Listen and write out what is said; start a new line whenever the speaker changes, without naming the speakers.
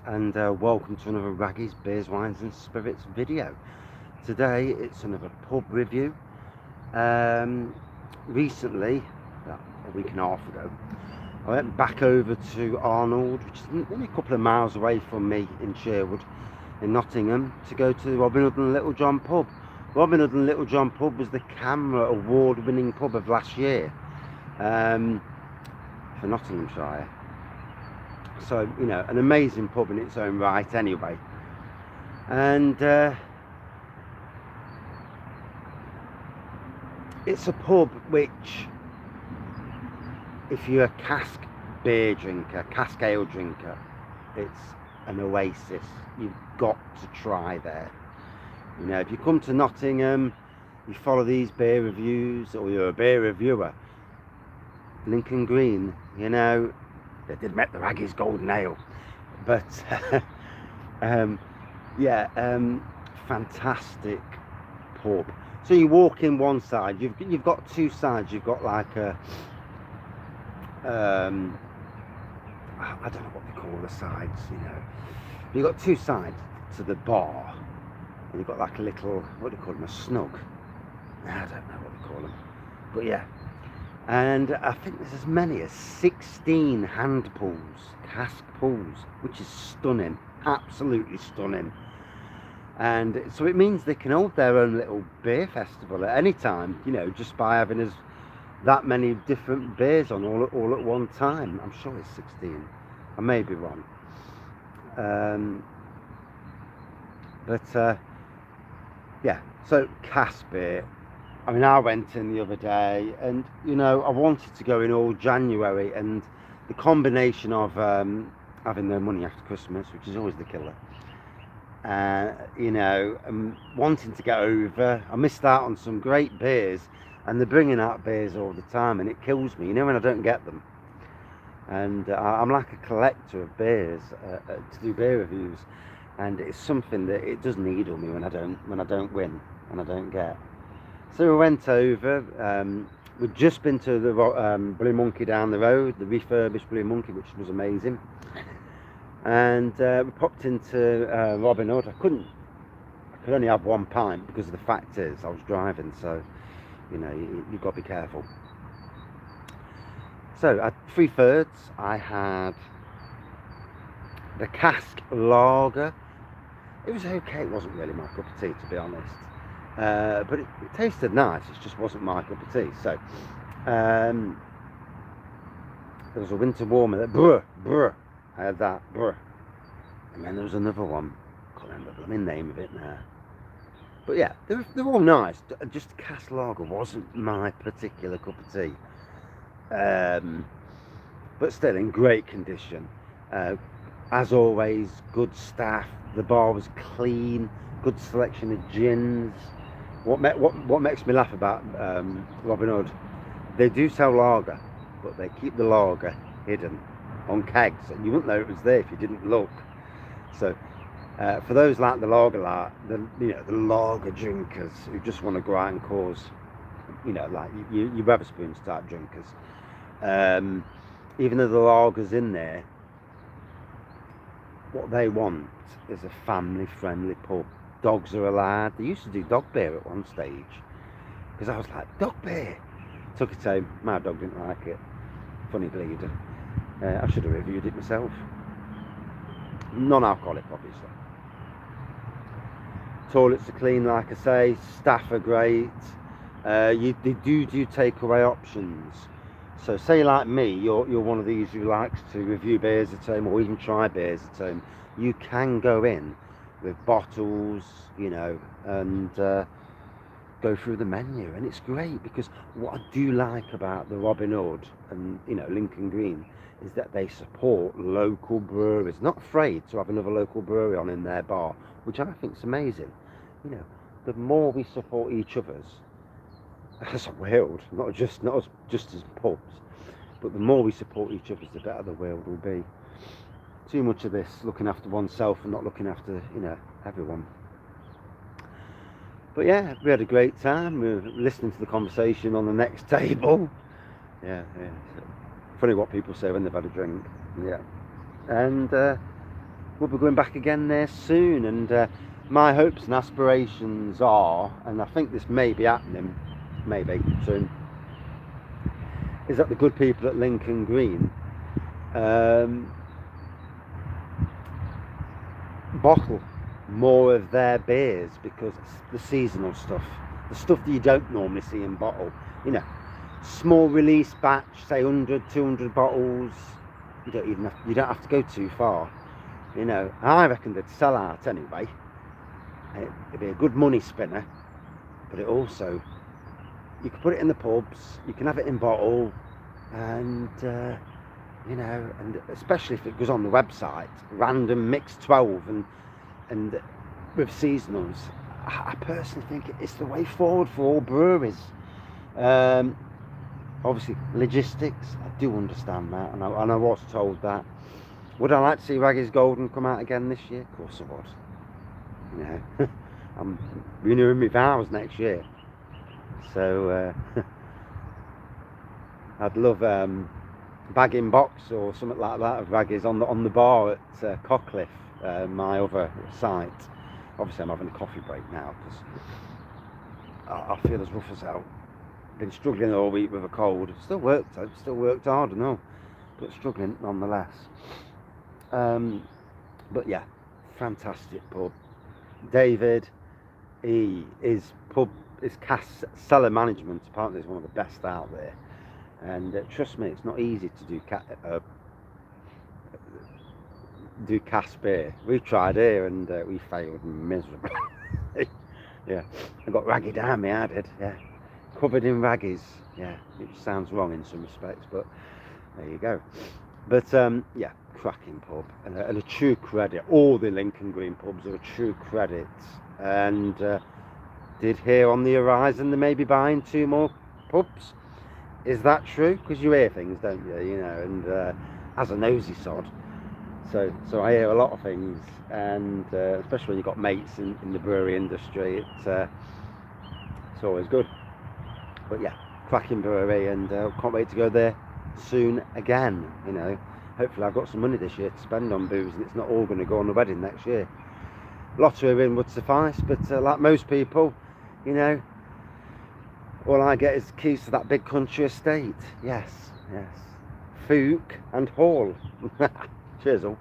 and welcome to another Wraggys Beers, Wines and Spirits video. Today it's another pub review. Recently, about a week and a half ago, I went back over to Arnold, which is only a couple of miles away from me in Sherwood in Nottingham, to go to the Robin Hood and Little John pub. Robin Hood and Little John pub was the CAMRA award-winning pub of last year for Nottinghamshire. So, you know, an amazing pub in its own right anyway. And it's a pub which, if you're a cask beer drinker, cask ale drinker, it's an oasis. You've got to try there. You know, if you come to Nottingham, you follow these beer reviews, or you're a beer reviewer, Lincoln Green, you know, they did make the Wraggys Golden Ale, but fantastic pub. So you walk in one side, you've got two sides. You've got like a I don't know what they call the sides, you know. You've got two sides to the bar, and you've got like a little, what do you call them, a snug? I don't know what they call them, but yeah. And I think there's as many as 16 hand pools, cask pools, which is stunning, absolutely stunning. And so it means they can hold their own little beer festival at any time, you know, just by having that many different beers on all at one time. I'm sure it's 16. I may be wrong. Yeah, so cask beer. I mean, I went in the other day, and you know, I wanted to go in all January, and the combination of having no money after Christmas, which is always the killer, you know, wanting to get over, I missed out on some great beers, and they're bringing out beers all the time, and it kills me, you know, when I don't get them. And I'm like a collector of beers to do beer reviews, and it's something that it does needle me when I don't win and I don't get. So we went over, we'd just been to the Blue Monkey down the road, the refurbished Blue Monkey, which was amazing. And we popped into Robin Hood. I could only have one pint because the fact is I was driving, so, you know, you've got to be careful. So at 3/3, I had the cask lager. It was okay, it wasn't really my cup of tea, to be honest. But it tasted nice, it just wasn't my cup of tea. So there was a winter warmer that brr, I had that brr, and then there was another one, I can't remember the blooming name of it now, but yeah, they're all nice. Just cask lager wasn't my particular cup of tea, but still in great condition. As always, good staff, the bar was clean, good selection of gins. What makes me laugh about Robin Hood, they do sell lager, but they keep the lager hidden on kegs, and you wouldn't know it was there if you didn't look. So for those like the the lager drinkers who just want to go out and cause, you know, like you Wetherspoons type drinkers, even though the lager's in there, what they want is a family-friendly pub. Dogs are allowed. They used to do dog beer at one stage, because I was like, dog beer? Took it home. My dog didn't like it. Funny bleeder. I should have reviewed it myself. Non-alcoholic, obviously. Toilets are clean, like I say. Staff are great. They do takeaway options. So say like me, you're one of these who likes to review beers at home, or even try beers at home. You can go in with bottles, you know, and go through the menu, and it's great, because what I do like about the Robin Hood and, you know, Lincoln Green is that they support local breweries. Not afraid to have another local brewery on in their bar, which I think is amazing. You know, the more we support each other's as a world, not just as pubs, but the more we support each other's, the better the world will be. Too much of this looking after oneself and not looking after, you know, everyone. But yeah, we had a great time. We were listening to the conversation on the next table. Yeah. Funny what people say when they've had a drink. Yeah. And we'll be going back again there soon. And my hopes and aspirations are, and I think this may be happening, maybe soon, is that the good people at Lincoln Green bottle more of their beers, because the seasonal stuff, the stuff that you don't normally see in bottle, you know, small release batch, say 100, 200 bottles, you don't have to go too far, you know. I reckon they'd sell out anyway. It'd be a good money spinner, but it also, you can put it in the pubs, you can have it in bottle, and you know, and especially if it goes on the website, random mixed 12 and with seasonals, I personally think it's the way forward for all breweries. Obviously logistics, I do understand that, and I was told that. Would I like to see Wraggys Golden come out again this year? Of course I would. You know, I'm renewing my vows next year, so I'd love bag in box or something like that of Wraggys on the bar at Cockliffe, my other site. Obviously I'm having a coffee break now because I feel as rough as hell. Been struggling all week with a cold. Still worked hard and all, but struggling nonetheless. But yeah, fantastic pub. David, his cask cellar management apparently is one of the best out there, and trust me, it's not easy to do cask beer. We tried here and we failed miserably. Yeah, I got raggy down me, I did. Yeah, covered in raggies. Yeah, which sounds wrong in some respects, but there you go. But yeah, cracking pub and a true credit. All the Lincoln Green pubs are a true credit, and did hear on the horizon they may be buying 2 more pubs. Is that true? Because you hear things, don't you? You know, and as a nosy sod, so I hear a lot of things, and especially when you've got mates in the brewery industry, it's always good. But yeah, cracking brewery, and can't wait to go there soon again. You know, hopefully I've got some money this year to spend on booze, and it's not all going to go on the wedding next year. Lottery win would suffice, but like most people, you know, all I get is keys to that big country estate. Yes, Fook and Hall. Cheers all.